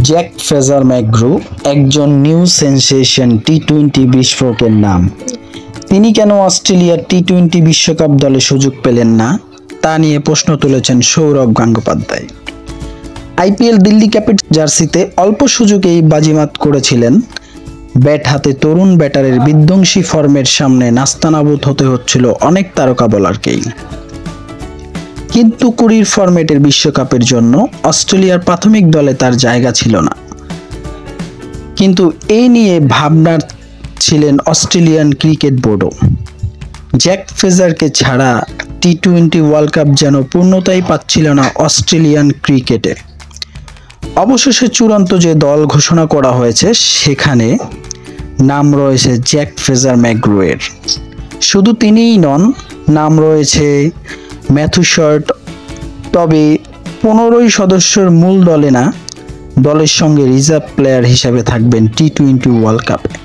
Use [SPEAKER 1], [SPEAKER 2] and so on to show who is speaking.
[SPEAKER 1] Jake Fraser ম্যাকগ্রো একজন new sensation টি-20 বিস্ফোরকের নাম। তিনি কেন অস্ট্রেলিয়ার টি-20 বিশ্বকাপ দলে সুযোগ পেলেন না তা নিয়ে প্রশ্ন তুলেছেন সৌরভ গঙ্গোপাধ্যায়। আইপিএল দিল্লি ক্যাপিটালস জার্সিতে অল্প সুযোগেই বাজিমাত করেছিলেন। ব্যাট হাতে তরুণ ব্যাটারের বিধ্বংসী ফর্মের সামনে নাস্তানাবুদ হতে হচ্ছিল অনেক তারকা বোলারকেই। কিন্তু 20 ফরম্যাটের বিশ্বকাপের জন্য অস্ট্রেলিয়ার প্রাথমিক দলে তার জায়গা ছিল না। কিন্তু এই নিয়ে ভাবনার ছিলেন অস্ট্রেলিয়ান ক্রিকেট বোর্ডও। জ্যাক ফ্রেজারকে ছাড়া টি-20 ওয়ার্ল্ড কাপ যেন পূর্ণতাই পাচ্ছিল না অস্ট্রেলিয়ান ক্রিকেটে। অবশেষে চূড়ান্ত যে দল ঘোষণা করা হয়েছে সেখানে নাম রয়েছে জ্যাক ফ্রেজার ম্যাকগ্রোয়ের। শুধু তিনিই নন, নাম রয়েছে ম্যাথু শর্ট। তবে 15 সদস্যের মূল দলে না, দলের সঙ্গে রিজার্ভ প্লেয়ার হিসেবে থাকবেন টি-20 ওয়ার্ল্ড কাপে।